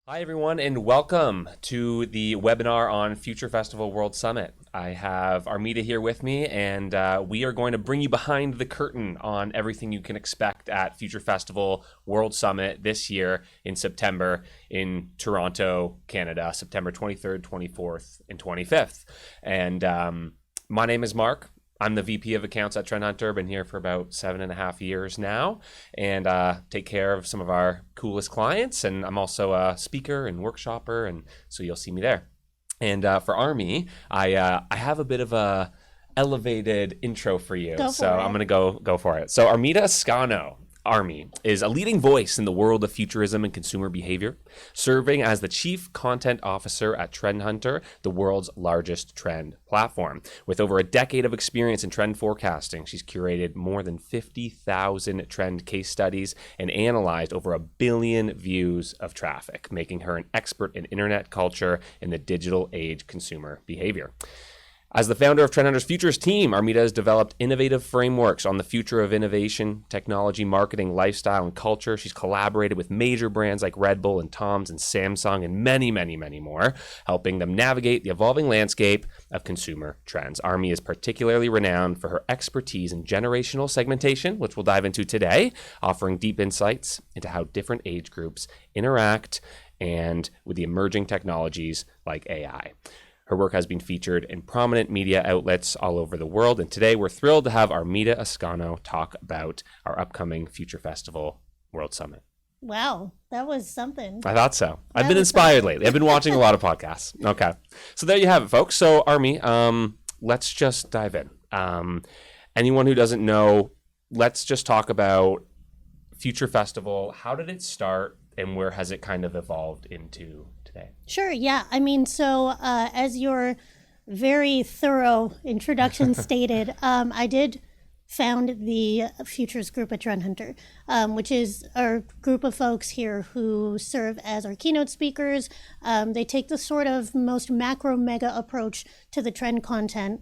Hi, everyone, and welcome to the webinar on Future Festival World Summit. I have Armida here with me, and we are going to bring you behind the curtain on everything you can expect at Future Festival World Summit this year in September in Toronto, Canada, September 23rd, 24th, and 25th. And my name is Mark. I'm the VP of Accounts at Trend Hunter. Been here for about 7.5 years now, and take care of some of our coolest clients. And I'm also a speaker and workshopper, and so you'll see me there. And for Army, I have a bit of a elevated intro for you, I'm gonna go for it. So Armida Ascano. Army is a leading voice in the world of futurism and consumer behavior, serving as the Chief Content Officer at Trend Hunter, the world's largest trend platform. With over a decade of experience in trend forecasting, she's curated more than 50,000 trend case studies and analyzed over 1 billion views of traffic, making her an expert in internet culture and the digital age consumer behavior. As the founder of Trend Hunter's Futures team, Armida has developed innovative frameworks on the future of innovation, technology, marketing, lifestyle, and culture. She's collaborated with major brands like Red Bull and Tom's and Samsung and many, many, many more, helping them navigate the evolving landscape of consumer trends. Army is particularly renowned for her expertise in generational segmentation, which we'll dive into today, offering deep insights into how different age groups interact and with the emerging technologies like AI. Her work has been featured in prominent media outlets all over the world, and today we're thrilled to have Armida Ascano talk about our upcoming Future Festival World Summit. Wow, that was something. I thought so. I've been inspired lately. I've been watching a lot of podcasts. Okay, so there you have it, folks. So Army, let's just dive in. Anyone who doesn't know, let's just talk about Future Festival. How did it start, and where has it kind of evolved into today? Sure, yeah. I mean, so as your very thorough introduction stated, I did found the Futures group at Trend Hunter, which is our group of folks here who serve as our keynote speakers. They take the sort of most macro mega approach to the trend content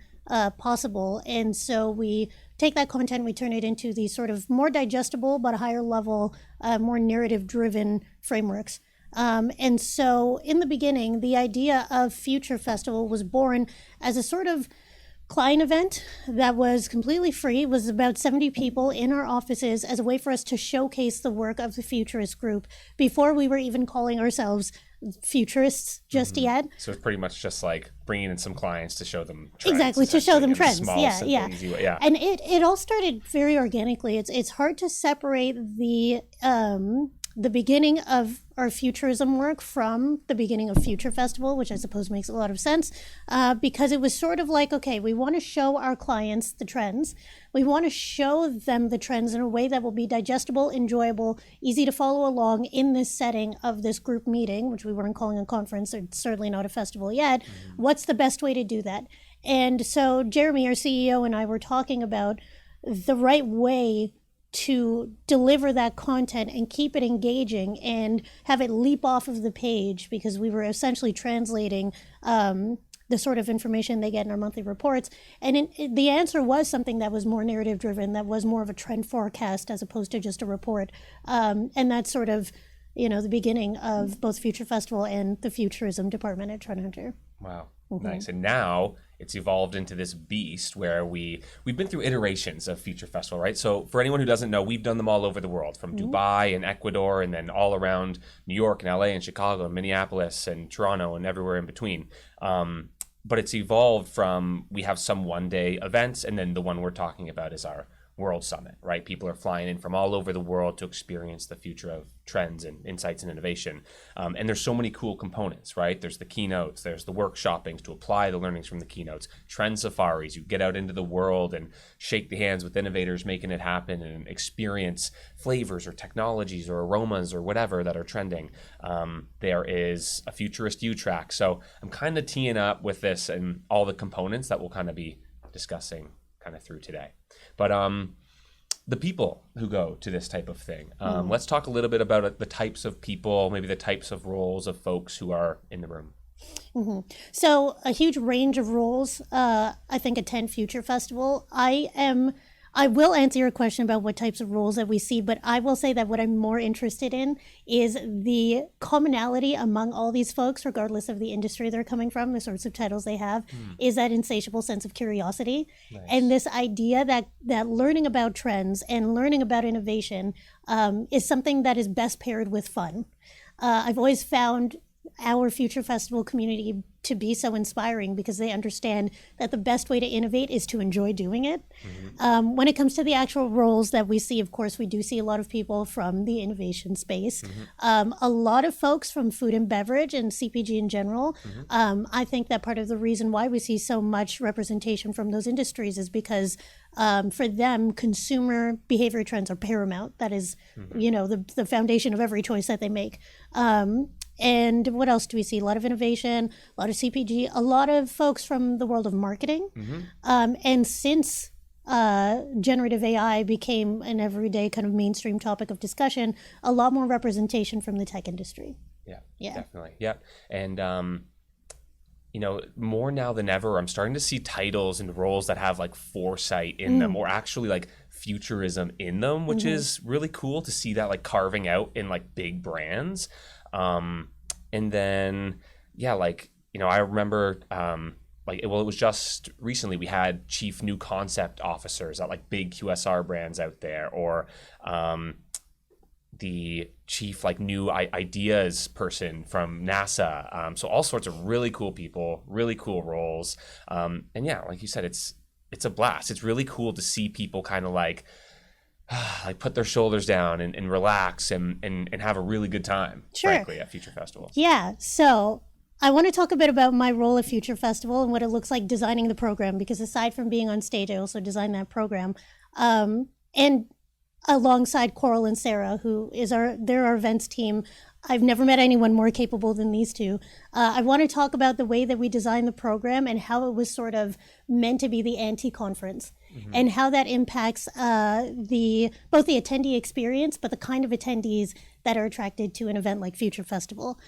possible. And so we take that content, we turn it into these sort of more digestible but higher level, more narrative driven frameworks. And so in the beginning, the idea of Future Festival was born as a sort of client event that was completely free. It was about 70 people in our offices as a way for us to showcase the work of the Futurist group before we were even calling ourselves Futurists just yet. So it's pretty much just like bringing in some clients to show them trends. Exactly, to show them trends. Small, yeah, simple, yeah. Easy way. Yeah. And it all started very organically. It's hard to separate the beginning of our futurism work from the beginning of Future Festival, which I suppose makes a lot of sense, because it was sort of like, okay, we want to show our clients the trends. We want to show them the trends in a way that will be digestible, enjoyable, easy to follow along in this setting of this group meeting, which we weren't calling a conference, or certainly not a festival yet. What's the best way to do that? And so Jeremy, our CEO, and I were talking about the right way to deliver that content and keep it engaging and have it leap off of the page, because we were essentially translating the sort of information they get in our monthly reports. And the answer was something that was more narrative driven, that was more of a trend forecast as opposed to just a report. And that's sort of, the beginning of both Future Festival and the Futurism department at Trend Hunter. Wow. Nice. And now it's evolved into this beast where we've been through iterations of Future Festival, right? So for anyone who doesn't know, we've done them all over the world, from Dubai and Ecuador, and then all around New York and LA and Chicago and Minneapolis and Toronto and everywhere in between. But it's evolved from, we have some one-day events, and then the one we're talking about is our World Summit, right? People are flying in from all over the world to experience the future of trends and insights and innovation. And there's so many cool components, right? There's the keynotes, there's the workshoppings to apply the learnings from the keynotes, trend safaris, you get out into the world and shake the hands with innovators making it happen and experience flavors or technologies or aromas or whatever that are trending. There is a futurist U-track. So I'm kind of teeing up with this and all the components that we'll kind of be discussing kind of through today. But the people who go to this type of thing, let's talk a little bit about the types of people, maybe the types of roles of folks who are in the room. So a huge range of roles, I think, attend Future Festival. I am I will answer your question about what types of roles that we see, but I will say that what I'm more interested in is the commonality among all these folks, regardless of the industry they're coming from, the sorts of titles they have, is that insatiable sense of curiosity. Nice. And this idea that learning about trends and learning about innovation is something that is best paired with fun. I've always found our Future Festival community to be so inspiring because they understand that the best way to innovate is to enjoy doing it. When it comes to the actual roles that we see, of course, we do see a lot of people from the innovation space. A lot of folks from food and beverage and CPG in general. I think that part of the reason why we see so much representation from those industries is because for them, consumer behavior trends are paramount. That is, the foundation of every choice that they make. And what else do we see? A lot of innovation, a lot of CPG, a lot of folks from the world of marketing. And since generative AI became an everyday kind of mainstream topic of discussion, a lot more representation from the tech industry. Yeah, definitely. Yeah. And, more now than ever, I'm starting to see titles and roles that have like foresight in them, or actually like futurism in them, which is really cool to see that like carving out in like big brands. And then, I remember, it was just recently we had chief new concept officers at like big QSR brands out there, or the chief like new ideas person from NASA. So all sorts of really cool people, really cool roles. And yeah, like you said, it's a blast. It's really cool to see people kind of like put their shoulders down and relax and have a really good time, frankly, at Future Festival. Yeah, so I want to talk a bit about my role at Future Festival and what it looks like designing the program, because aside from being on stage, I also design that program. And alongside Coral and Sarah, who is they're our events team. I've never met anyone more capable than these two. I want to talk about the way that we designed the program and how it was sort of meant to be the anti-conference, and how that impacts both the attendee experience, but the kind of attendees that are attracted to an event like Future Festival.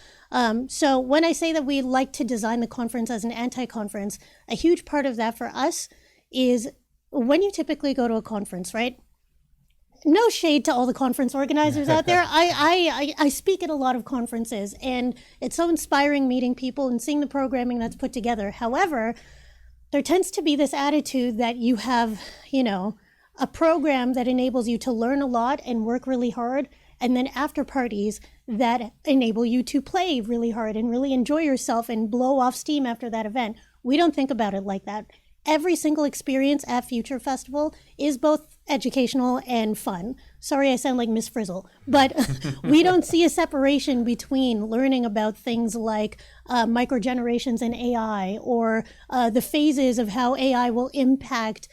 So when I say that we like to design the conference as an anti-conference, a huge part of that for us is when you typically go to a conference, right? No shade to all the conference organizers out there. I speak at a lot of conferences, and it's so inspiring meeting people and seeing the programming that's put together. However, there tends to be this attitude that you have, a program that enables you to learn a lot and work really hard, and then after parties that enable you to play really hard and really enjoy yourself and blow off steam after that event. We don't think about it like that. Every single experience at Future Festival is both educational and fun. Sorry, I sound like Miss Frizzle, but we don't see a separation between learning about things like microgenerations and AI, or the phases of how AI will impact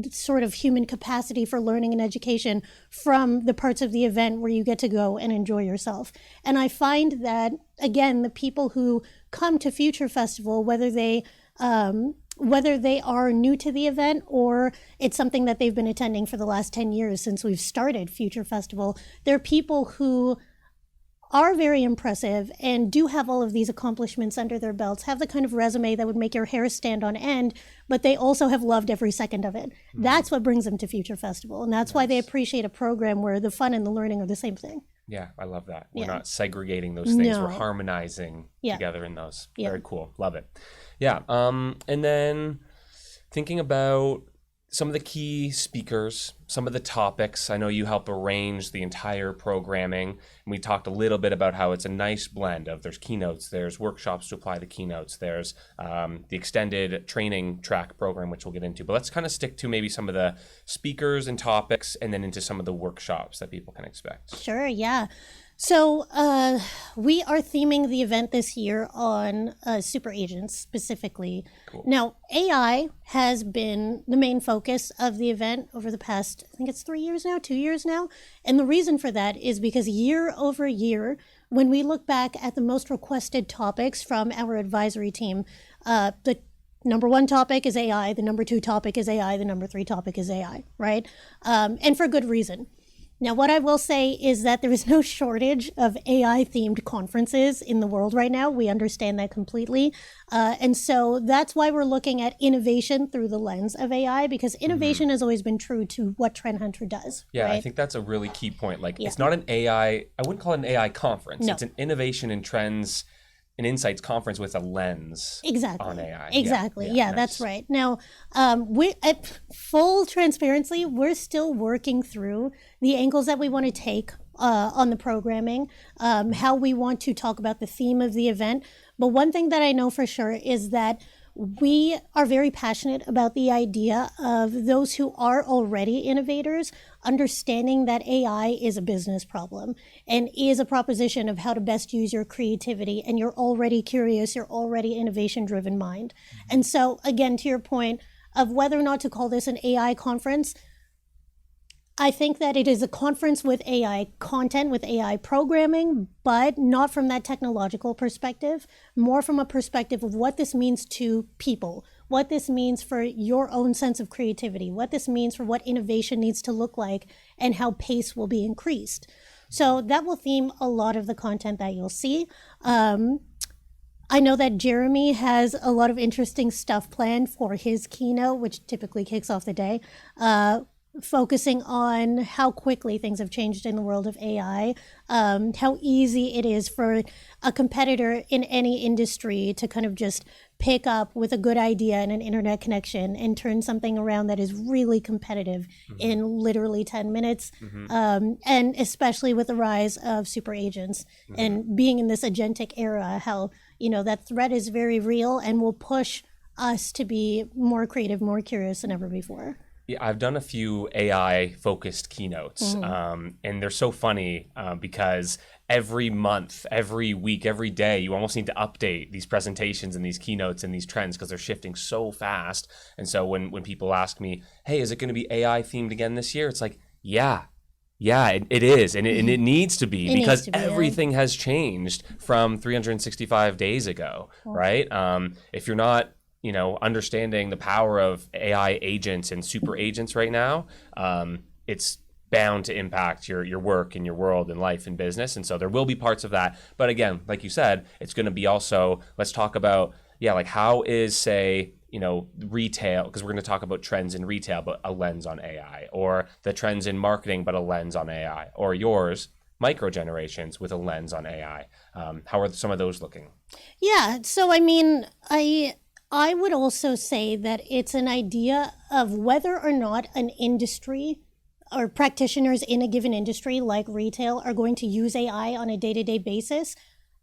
sort of human capacity for learning and education, from the parts of the event where you get to go and enjoy yourself. And I find that, again, the people who come to Future Festival, whether they are new to the event or it's something that they've been attending for the last 10 years since we've started Future Festival, they're people who are very impressive and do have all of these accomplishments under their belts, have the kind of resume that would make your hair stand on end, but they also have loved every second of it. That's what brings them to Future Festival, and that's why they appreciate a program where the fun and the learning are the same thing. Yeah, I love that. We're not segregating those things. No. We're harmonizing together in those. Very cool. Love it. Yeah. And then thinking about some of the key speakers, some of the topics. I know you help arrange the entire programming. And we talked a little bit about how it's a nice blend of there's keynotes, there's workshops to apply the keynotes, there's the extended training track program, which we'll get into. But let's kind of stick to maybe some of the speakers and topics, and then into some of the workshops that people can expect. Sure, yeah. So we are theming the event this year on super agents specifically. Cool. Now, AI has been the main focus of the event over the past, I think it's 2 years now. And the reason for that is because year over year, when we look back at the most requested topics from our advisory team, the number one topic is AI, the number two topic is AI, the number three topic is AI, right? And for good reason. Now, what I will say is that there is no shortage of AI-themed conferences in the world right now. We understand that completely. And so that's why we're looking at innovation through the lens of AI, because innovation has always been true to what Trend Hunter does. Yeah, right? I think that's a really key point. Like, it's not an AI, I wouldn't call it an AI conference. No. It's an innovation and trends and insights conference with a lens on AI. Exactly. Yeah, nice. That's right. Now, we at full transparency, we're still working through the angles that we want to take on the programming, how we want to talk about the theme of the event. But one thing that I know for sure is that we are very passionate about the idea of those who are already innovators understanding that AI is a business problem and is a proposition of how to best use your creativity, and you're already curious, you're already innovation-driven mind. And so, again, to your point of whether or not to call this an AI conference, I think that it is a conference with AI content, with AI programming, but not from that technological perspective, more from a perspective of what this means to people, what this means for your own sense of creativity, what this means for what innovation needs to look like, and how pace will be increased. So that will theme a lot of the content that you'll see. I know that Jeremy has a lot of interesting stuff planned for his keynote, which typically kicks off the day. Focusing on how quickly things have changed in the world of AI, how easy it is for a competitor in any industry to kind of just pick up with a good idea and an internet connection and turn something around that is really competitive in literally 10 minutes. And especially with the rise of super agents and being in this agentic era, how, that threat is very real and will push us to be more creative, more curious than ever before. Yeah, I've done a few AI-focused keynotes, and they're so funny because every month, every week, every day, you almost need to update these presentations and these keynotes and these trends because they're shifting so fast. And so when people ask me, hey, is it going to be AI-themed again this year? It's like, yeah, it is, and it needs to be because everything has changed from 365 days ago, right? If you're not understanding the power of AI agents and super agents right now, it's bound to impact your work and your world and life and business. And so there will be parts of that. But again, like you said, it's going to be also, let's talk about, like how is, say, retail, because we're going to talk about trends in retail, but a lens on AI, or the trends in marketing, but a lens on AI, or yours, micro generations with a lens on AI. How are some of those looking? Yeah. So, I would also say that it's an idea of whether or not an industry or practitioners in a given industry like retail are going to use AI on a day-to-day basis.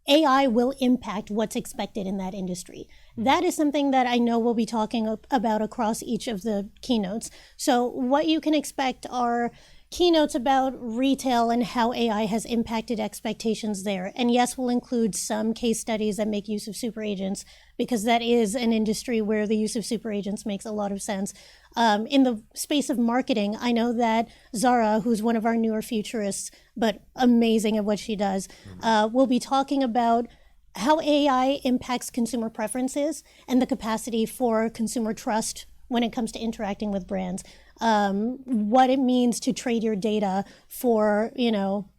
AI will impact what's expected in that industry. That is something that I know we'll be talking about across each of the keynotes. So what you can expect are keynotes about retail and how AI has impacted expectations there. And yes, we'll include some case studies that make use of super agents, because that is an industry where the use of super agents makes a lot of sense. In the space of marketing, I know that Zara, who's one of our newer futurists, but amazing at what she does, will be talking about how AI impacts consumer preferences and the capacity for consumer trust when it comes to interacting with brands. What it means to trade your data for,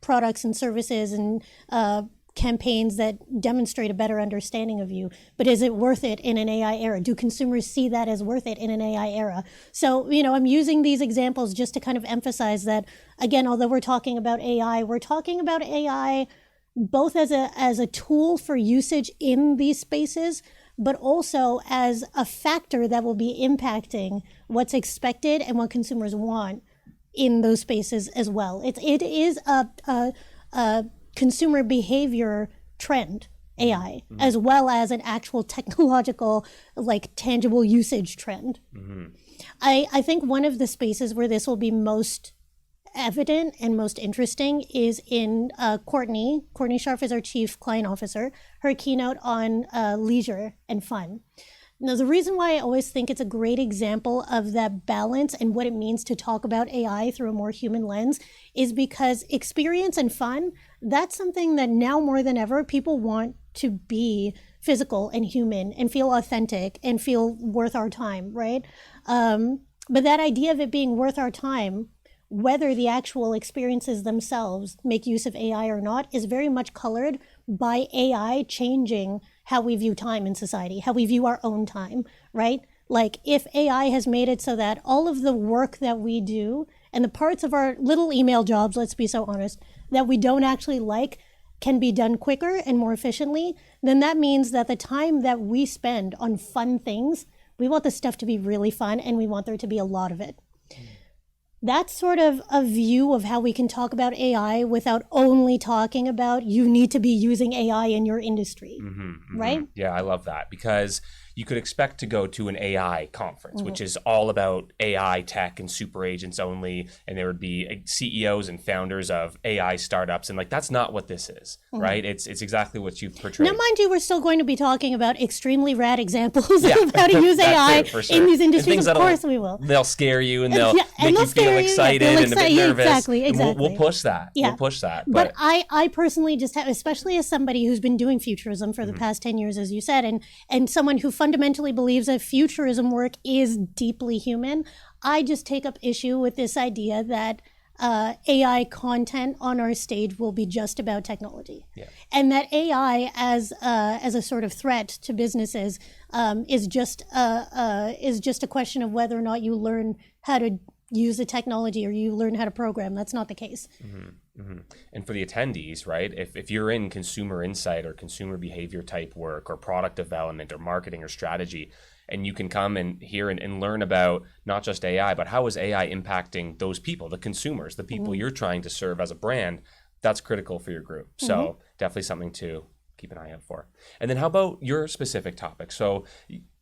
products and services and campaigns that demonstrate a better understanding of you. But is it worth it in an AI era? Do consumers see that as worth it in an AI era? So, I'm using these examples just to kind of emphasize that, again, although we're talking about AI, we're talking about AI both as a tool for usage in these spaces, but also as a factor that will be impacting what's expected and what consumers want in those spaces as well. It is a consumer behavior trend, AI, as well as an actual technological, tangible usage trend. I think one of the spaces where this will be most evident and most interesting is in Courtney. Courtney Scharf is our Chief Client Officer, her keynote on leisure and fun. Now, the reason why I always think it's a great example of that balance and what it means to talk about AI through a more human lens is because experience and fun, that's something that now more than ever, people want to be physical and human and feel authentic and feel worth our time, right? But that idea of it being worth our time, whether the actual experiences themselves make use of AI or not is very much colored by AI changing how we view time in society, how we view our own time, right? Like if AI has made it so that all of the work that we do and the parts of our little email jobs, let's be so honest, that we don't actually like can be done quicker and more efficiently, then that means that the time that we spend on fun things, we want the stuff to be really fun and we want there to be a lot of it. That's sort of a view of how we can talk about AI without only talking about you need to be using AI in your industry, right? Yeah, I love that because you could expect to go to an AI conference, which is all about AI tech and super agents only, and there would be CEOs and founders of AI startups, and like that's not what this is, right? It's exactly what you've portrayed. Now, mind you, we're still going to be talking about extremely rad examples of how to use AI in these industries. Of course, we will. They'll scare you and they'll make you feel excited and a bit nervous. Exactly. We'll push that. We'll push that. But I personally just have, especially as somebody who's been doing futurism for the past 10 years, as you said, and someone who fundamentally believes that futurism work is deeply human, I just take up issue with this idea that AI content on our stage will be just about technology, and that AI as a sort of threat to businesses is just a question of whether or not you learn how to use the technology or you learn how to program. That's not the case. And for the attendees, right, if you're in consumer insight or consumer behavior type work or product development or marketing or strategy, and you can come and hear and learn about not just AI, but how is AI impacting those people, the consumers, the people you're trying to serve as a brand, that's critical for your group. So definitely something to keep an eye out for. And then how about your specific topic? So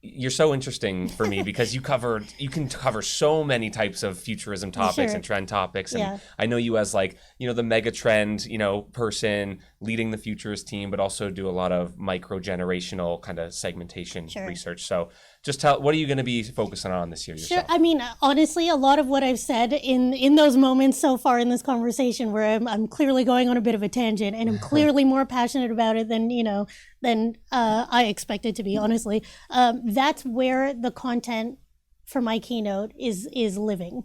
you're so interesting for me because you can cover so many types of futurism topics and trend topics. And I know you as like, the mega trend, person leading the futurist team, but also do a lot of micro-generational kind of segmentation research. So just what are you going to be focusing on this year yourself? I mean, honestly, a lot of what I've said in those moments so far in this conversation where I'm clearly going on a bit of a tangent and I'm clearly more passionate about it than I expected to be, honestly. That's where the content for my keynote is living.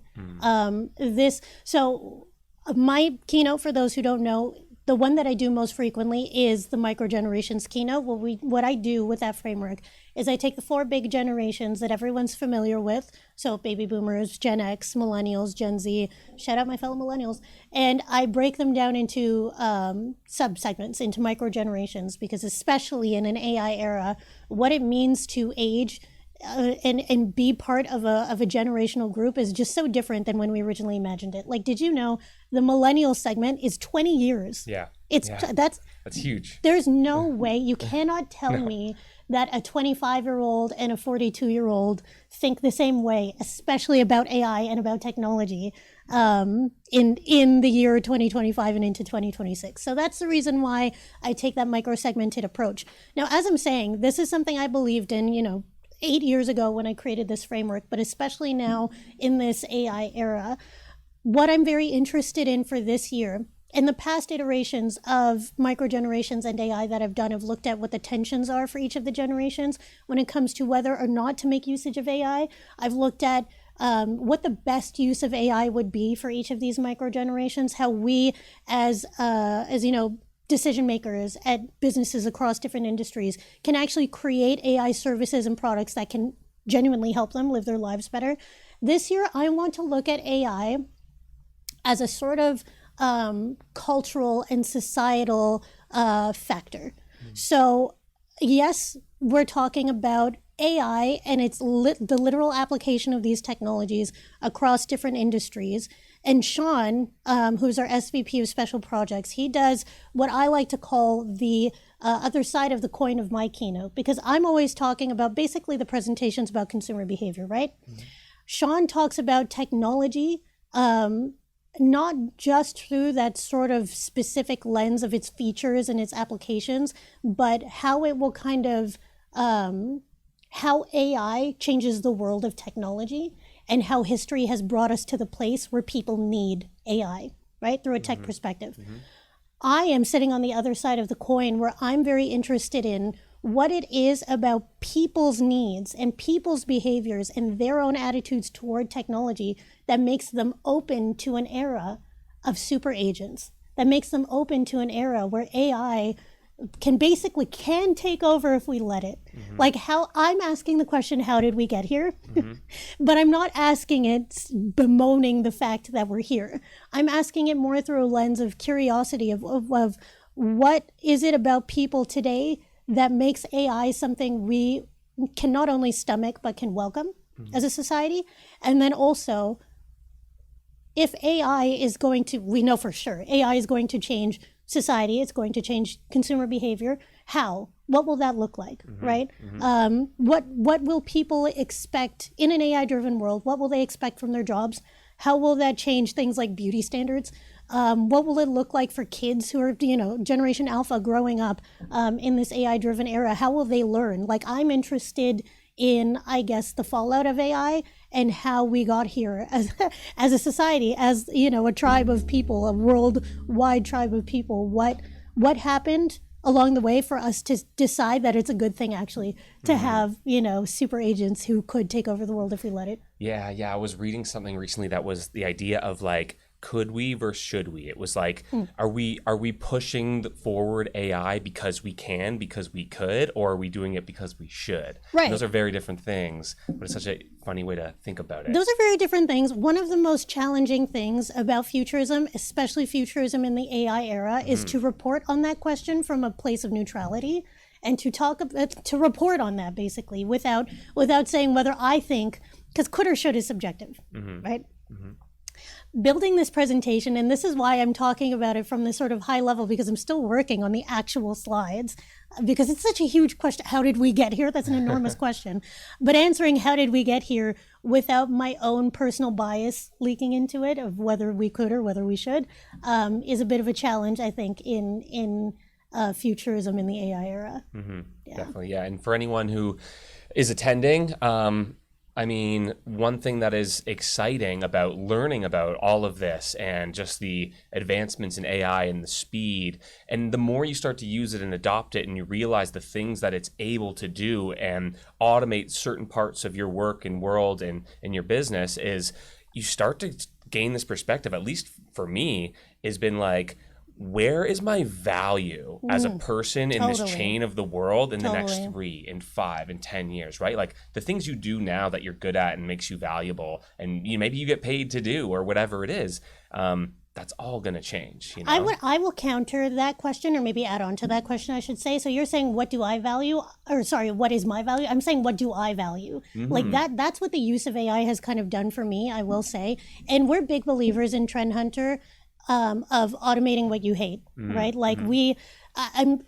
So my keynote, for those who don't know, the one that I do most frequently is the microgenerations keynote. What I do with that framework is I take the 4 big generations that everyone's familiar with. So baby boomers, Gen X, millennials, Gen Z, shout out my fellow millennials. And I break them down into sub-segments, into microgenerations, because especially in an AI era, what it means to age and be part of a generational group is just so different than when we originally imagined it. Like, did you know the millennial segment is 20 years? That's huge. There's no way, you cannot tell me that a 25-year-old and a 42-year-old think the same way, especially about AI and about technology in the year 2025 and into 2026. So that's the reason why I take that micro-segmented approach. Now, as I'm saying, this is something I believed in, 8 years ago when I created this framework, but especially now in this AI era. What I'm very interested in for this year, in the past iterations of microgenerations and AI that I've done, I've looked at what the tensions are for each of the generations when it comes to whether or not to make usage of AI. I've looked at what the best use of AI would be for each of these microgenerations, how we as decision makers at businesses across different industries can actually create AI services and products that can genuinely help them live their lives better. This year, I want to look at AI as a sort of cultural and societal factor. So yes, we're talking about AI and its the literal application of these technologies across different industries. And Sean, who's our SVP of Special Projects, he does what I like to call the other side of the coin of my keynote, because I'm always talking about basically the presentations about consumer behavior, right? Sean talks about technology, not just through that sort of specific lens of its features and its applications, but how it will kind of, how AI changes the world of technology and how history has brought us to the place where people need AI, right? Through a tech perspective. I am sitting on the other side of the coin where I'm very interested in what it is about people's needs and people's behaviors and their own attitudes toward technology that makes them open to an era of super agents, that makes them open to an era where AI can take over if we let it. Like, how I'm asking the question, how did we get here? But I'm not asking it bemoaning the fact that we're here. I'm asking it more through a lens of curiosity of what is it about people today that makes AI something we can not only stomach but can welcome as a society. And then also, if AI is going to, we know for sure, AI is going to change society, it's going to change consumer behavior. How? What will that look like, right? What will people expect in an AI-driven world? What will they expect from their jobs? How will that change things like beauty standards? What will it look like for kids who are, Generation Alpha growing up in this AI-driven era? How will they learn? Like, I'm interested in, I guess, the fallout of AI and how we got here as a society, as, a tribe of people, a worldwide tribe of people. What happened along the way for us to decide that it's a good thing actually to have, super agents who could take over the world if we let it? Yeah. I was reading something recently that was the idea of like, could we versus should we? It was like, are we pushing forward AI because we can, because we could, or are we doing it because we should? Right. And those are very different things, but it's such a funny way to think about it. Those are very different things. One of the most challenging things about futurism, especially futurism in the AI era, is to report on that question from a place of neutrality and to report on that basically without saying whether I think, because could or should is subjective, right? Building this presentation, and this is why I'm talking about it from this sort of high level, because I'm still working on the actual slides, because it's such a huge question. How did we get here? That's an enormous question. But answering how did we get here without my own personal bias leaking into it of whether we could or whether we should is a bit of a challenge, I think, in futurism in the AI era. Definitely, yeah. And for anyone who is attending, I mean, one thing that is exciting about learning about all of this and just the advancements in AI and the speed, and the more you start to use it and adopt it and you realize the things that it's able to do and automate certain parts of your work and world and your business, is you start to gain this perspective, at least for me, has been like, where is my value as a person in this chain of the world in the next 3 and 5 and 10 years, right? Like the things you do now that you're good at and makes you valuable and maybe you get paid to do or whatever it is, that's all going to change. I will counter that question, or maybe add on to that question, I should say. So you're saying, what do I value? Or sorry, what is my value? I'm saying, what do I value? Like that's what the use of AI has kind of done for me, I will say. And we're big believers in Trend Hunter of automating what you hate, right? Like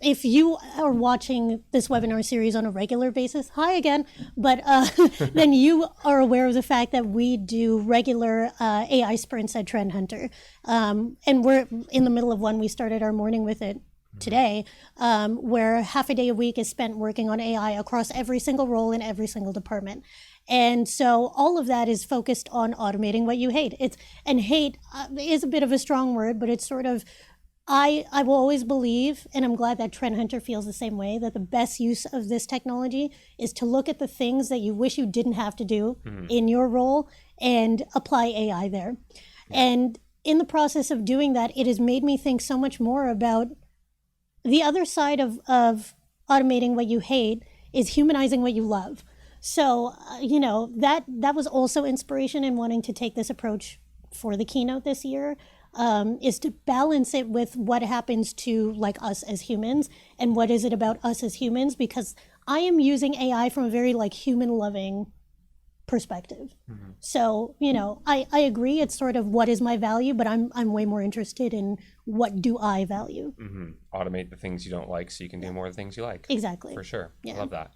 if you are watching this webinar series on a regular basis, hi again, but then you are aware of the fact that we do regular AI sprints at Trend Hunter. And we're in the middle of one. We started our morning with it today, where half a day a week is spent working on AI across every single role in every single department. And so all of that is focused on automating what you hate. Hate is a bit of a strong word, but it's sort of, I will always believe, and I'm glad that Trend Hunter feels the same way, that the best use of this technology is to look at the things that you wish you didn't have to do in your role and apply AI there. And in the process of doing that, it has made me think so much more about the other side of automating what you hate is humanizing what you love. So, that was also inspiration in wanting to take this approach for the keynote this year, is to balance it with what happens to like us as humans and what is it about us as humans, because I am using AI from a very like human loving perspective. So, I agree it's sort of what is my value, but I'm way more interested in what do I value. Automate the things you don't like so you can do more of the things you like. Exactly. For sure. Yeah. I love that.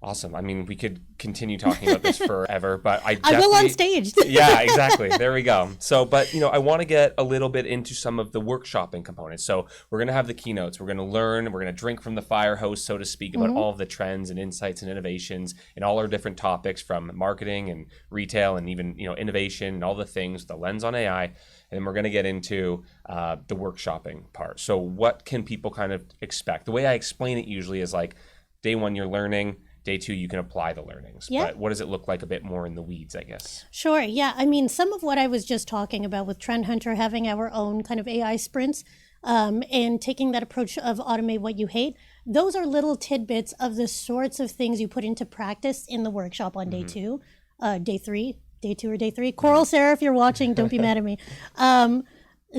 Awesome. I mean, we could continue talking about this forever, but I will on stage. Yeah, exactly. There we go. So, but I want to get a little bit into some of the workshopping components. So we're going to have the keynotes. We're going to learn. We're going to drink from the fire hose, so to speak, about all of the trends and insights and innovations and all our different topics from marketing and retail and even innovation and all the things, the lens on AI. And then we're going to get into the workshopping part. So what can people kind of expect? The way I explain it usually is like, day one you're learning, day two you can apply the learnings. Yeah. But what does it look like a bit more in the weeds, I guess? Sure. Yeah. I mean, some of what I was just talking about with Trend Hunter having our own kind of AI sprints, and taking that approach of automate what you hate, those are little tidbits of the sorts of things you put into practice in the workshop on day two, day two or day three. Coral Sarah, if you're watching, don't be mad at me.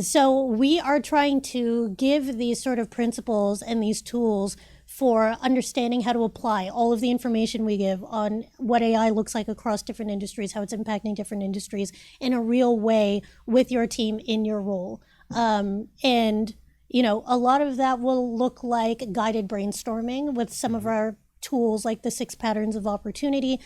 So we are trying to give these sort of principles and these tools for understanding how to apply all of the information we give on what AI looks like across different industries, how it's impacting different industries in a real way with your team in your role. And, you know, a lot of that will look like guided brainstorming with some of our tools like the 6 patterns of opportunity,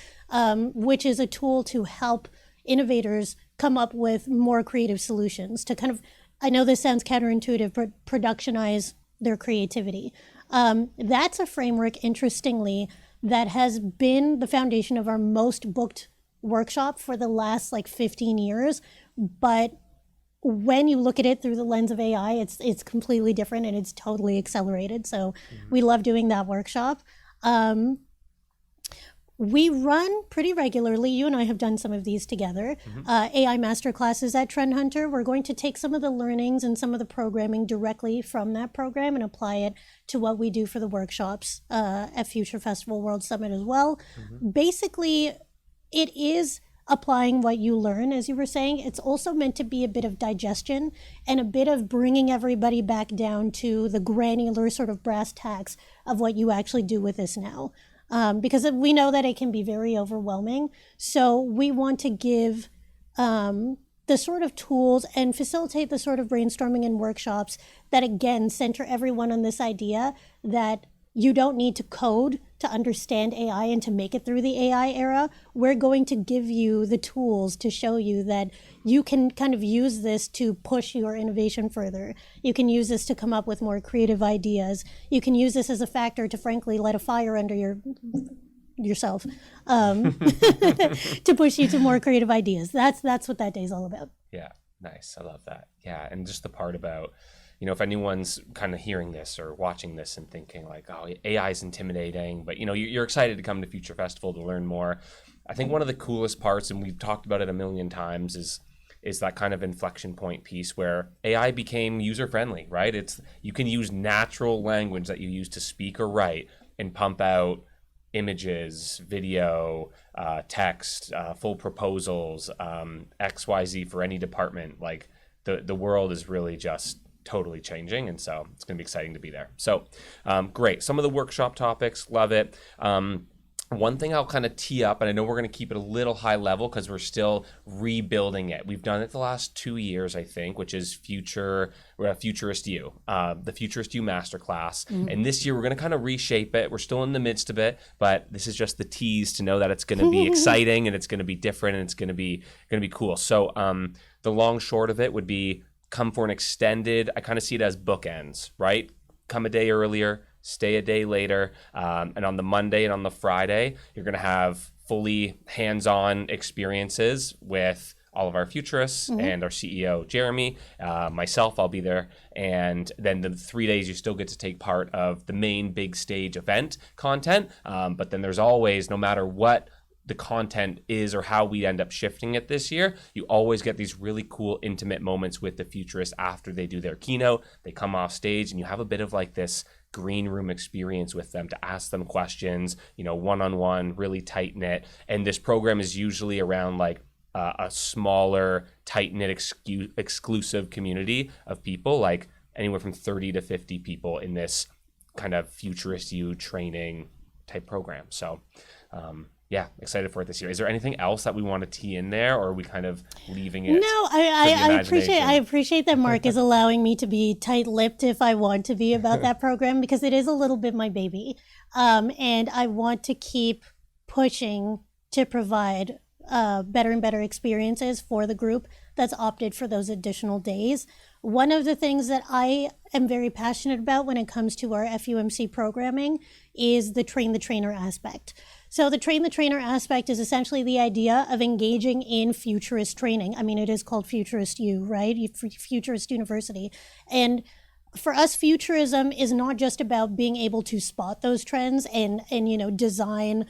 which is a tool to help innovators come up with more creative solutions to kind of, I know this sounds counterintuitive, but productionize their creativity. That's a framework, interestingly, that has been the foundation of our most booked workshop for the last like 15 years. But when you look at it through the lens of AI, it's completely different and it's totally accelerated. So we love doing that workshop. We run pretty regularly. You and I have done some of these together. AI masterclasses at Trend Hunter. We're going to take some of the learnings and some of the programming directly from that program and apply it to what we do for the workshops at Future Festival World Summit as well. Basically, it is applying what you learn, as you were saying. It's also meant to be a bit of digestion and a bit of bringing everybody back down to the granular sort of brass tacks of what you actually do with this now. Because we know that it can be very overwhelming. So we want to give the sort of tools and facilitate the sort of brainstorming and workshops that, again, center everyone on this idea that you don't need to code to understand AI and to make it through the AI era. We're going to give you the tools to show you that you can kind of use this to push your innovation further. You can use this to come up with more creative ideas. You can use this as a factor to, frankly, light a fire under yourself to push you to more creative ideas. That's what that day is all about. Yeah, nice. I love that. Yeah, and just the part about, you know, if anyone's kind of hearing this or watching this and thinking like, oh, AI is intimidating, but, you know, you're excited to come to Future Festival to learn more. I think one of the coolest parts, and we've talked about it a million times, is that kind of inflection point piece where AI became user-friendly, right? It's, you can use natural language that you use to speak or write and pump out images, video, text, full proposals, XYZ for any department. Like the world is really just totally changing, and so it's going to be exciting to be there. So great. Some of the workshop topics, love it. One thing I'll kind of tee up, and I know we're going to keep it a little high level because we're still rebuilding it. We've done it the last 2 years, I think, which is Futurist U, the Futurist U Masterclass. And this year we're going to kind of reshape it. We're still in the midst of it, but this is just the tease to know that it's going to be exciting and it's going to be different and it's going to be cool. So the long short of it would be come for an extended, I kind of see it as bookends, right? Come a day earlier, stay a day later, and on the Monday and on the Friday, you're going to have fully hands-on experiences with all of our futurists and our CEO, Jeremy. Myself, I'll be there. And then the 3 days, you still get to take part of the main big stage event content. But then there's always, no matter what the content is or how we end up shifting it this year, you always get these really cool intimate moments with the futurists after they do their keynote. They come off stage and you have a bit of like this green room experience with them to ask them questions, you know, one-on-one, really tight knit. And this program is usually around like a smaller, tight-knit exclusive community of people, like anywhere from 30 to 50 people in this kind of Futurist U training type program. So yeah, excited for it this year. Is there anything else that we want to tee in there, or are we kind of leaving it? No, I appreciate that Mark is allowing me to be tight-lipped if I want to be about that program, because it is a little bit my baby. And I want to keep pushing to provide better and better experiences for the group that's opted for those additional days. One of the things that I am very passionate about when it comes to our FUMC programming is the train the trainer aspect. So the train the trainer aspect is essentially the idea of engaging in futurist training. I mean, it is called Futurist U, right? Futurist University. And for us, futurism is not just about being able to spot those trends and design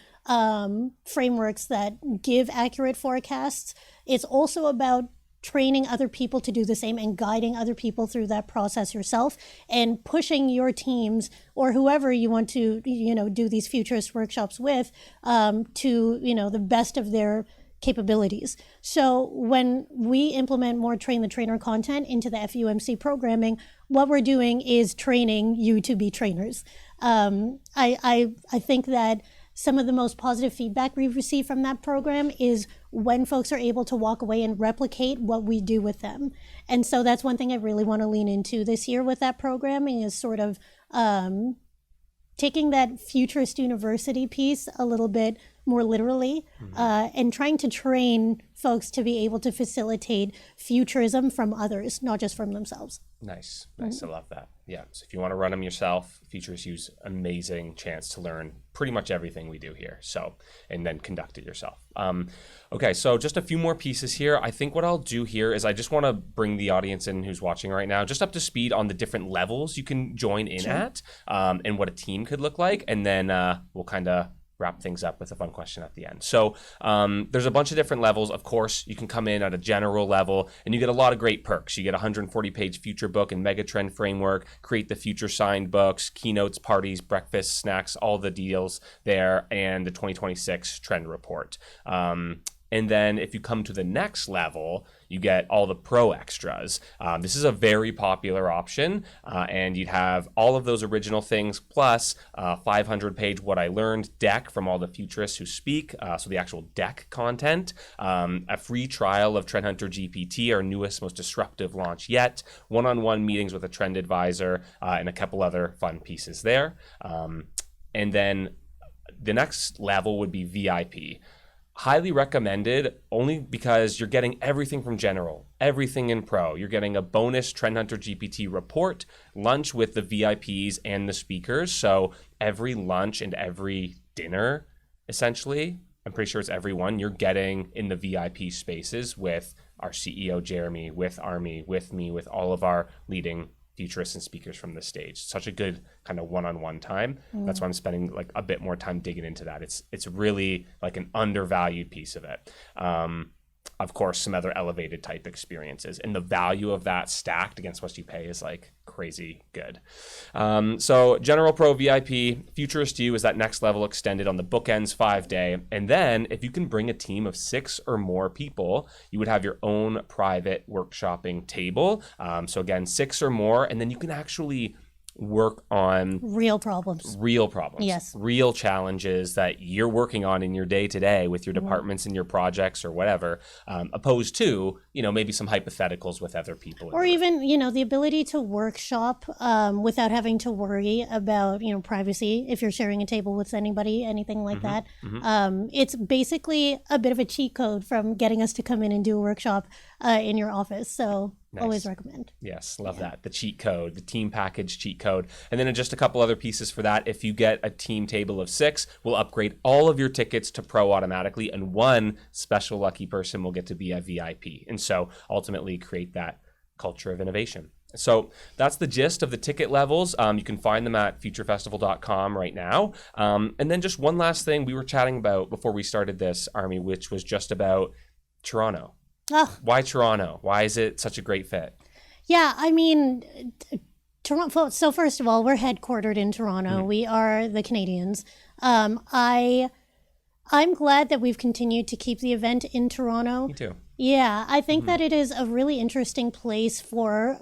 frameworks that give accurate forecasts. It's also about training other people to do the same and guiding other people through that process yourself, and pushing your teams or whoever you want to do these futurist workshops with to the best of their capabilities. So when we implement more train the trainer content into the FUMC programming, what we're doing is training you to be trainers. I think that some of the most positive feedback we've received from that program is when folks are able to walk away and replicate what we do with them. And so that's one thing I really want to lean into this year with that programming, is sort of taking that futurist university piece a little bit more literally, and trying to train folks to be able to facilitate futurism from others, not just from themselves. Nice. I love that. Yeah. So if you want to run them yourself, Futurists use amazing chance to learn pretty much everything we do here. So, and then conduct it yourself. Okay. So just a few more pieces here. I think what I'll do here is I just want to bring the audience in who's watching right now just up to speed on the different levels you can join in at, and what a team could look like. And then we'll kind of wrap things up with a fun question at the end. So there's a bunch of different levels. Of course, you can come in at a general level and you get a lot of great perks. You get a 140-page future book and megatrend framework, create the future signed books, keynotes, parties, breakfast, snacks, all the deals there, and the 2026 trend report. And then if you come to the next level, you get all the pro extras. This is a very popular option, and you'd have all of those original things plus 500-page What I Learned deck from all the futurists who speak, so the actual deck content, a free trial of Trend Hunter GPT, our newest, most disruptive launch yet, one-on-one meetings with a trend advisor, and a couple other fun pieces there. And then the next level would be VIP. Highly recommended only because you're getting everything from general, everything in pro. You're getting a bonus Trend Hunter GPT report, lunch with the VIPs and the speakers. So every lunch and every dinner, essentially, I'm pretty sure it's everyone, you're getting in the VIP spaces with our CEO, Jeremy, with Army, with me, with all of our leading futurists and speakers from the stage. Such a good kind of one-on-one time. That's why I'm spending like a bit more time digging into that. It's really like an undervalued piece of it. Of course, some other elevated type experiences, and the value of that stacked against what you pay is like crazy good. So General Pro VIP, Futurist U is that next level extended on the bookends 5-day. And then if you can bring a team of 6 or more people, you would have your own private workshopping table. So again, 6 or more, and then you can actually work on real problems, yes, real challenges that you're working on in your day to day with your departments and your projects or whatever, opposed to maybe some hypotheticals with other people, or even the ability to workshop without having to worry about privacy if you're sharing a table with anybody, anything like that. It's basically a bit of a cheat code from getting us to come in and do a workshop in your office. So nice. Always recommend. Yes, love that. The cheat code, the team package cheat code. And then just a couple other pieces for that. If you get a team table of 6, we'll upgrade all of your tickets to pro automatically, and one special lucky person will get to be a VIP. And so ultimately create that culture of innovation. So that's the gist of the ticket levels. You can find them at futurefestival.com right now. And then just one last thing we were chatting about before we started this, Army, which was just about Toronto. Oh. Why Toronto? Why is it such a great fit? Yeah, I mean, Toronto. So first of all, we're headquartered in Toronto. We are the Canadians. I'm glad that we've continued to keep the event in Toronto. Me too. Yeah, I think that it is a really interesting place for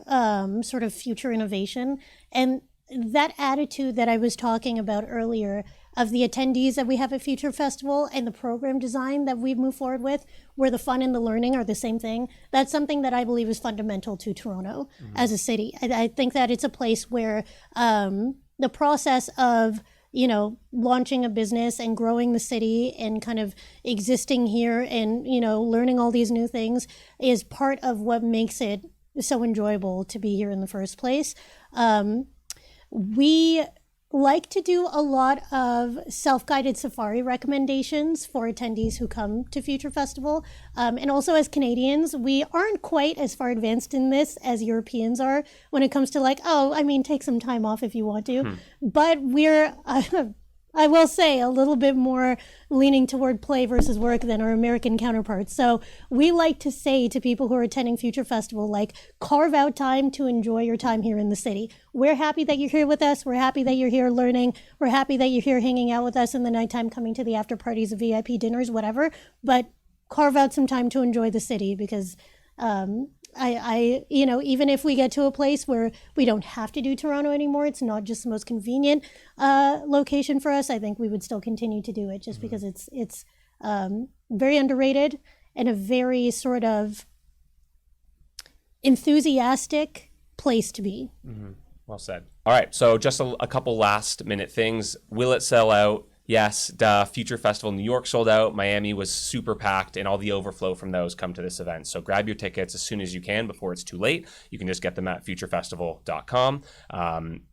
sort of future innovation. And that attitude that I was talking about earlier of the attendees that we have at Future Festival and the program design that we've moved forward with, where the fun and the learning are the same thing, that's something that I believe is fundamental to Toronto as a city. I think that it's a place where the process of launching a business and growing the city and kind of existing here and, learning all these new things is part of what makes it so enjoyable to be here in the first place. We like to do a lot of self-guided safari recommendations for attendees who come to Future Festival. And also as Canadians, we aren't quite as far advanced in this as Europeans are when it comes to like, oh, I mean, take some time off if you want to. But we're, I will say, a little bit more leaning toward play versus work than our American counterparts. So we like to say to people who are attending Future Festival, like, carve out time to enjoy your time here in the city. We're happy that you're here with us. We're happy that you're here learning. We're happy that you're here hanging out with us in the nighttime, coming to the after parties, the VIP dinners, whatever. But carve out some time to enjoy the city, because I even if we get to a place where we don't have to do Toronto anymore, it's not just the most convenient location for us, I think we would still continue to do it, just because it's very underrated and a very sort of enthusiastic place to be. Well said. All right, so just a couple last minute things. Will it sell out? Yes, Future Festival New York sold out. Miami was super packed, and all the overflow from those come to this event. So grab your tickets as soon as you can before it's too late. You can just get them at futurefestival.com.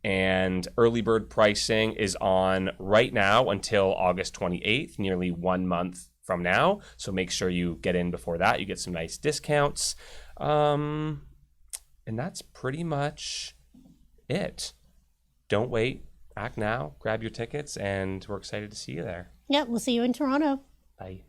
And early bird pricing is on right now until August 28th, nearly 1 month from now. So make sure you get in before that. You get some nice discounts. And that's pretty much it. Don't wait. Act now, grab your tickets, and we're excited to see you there. Yeah, we'll see you in Toronto. Bye.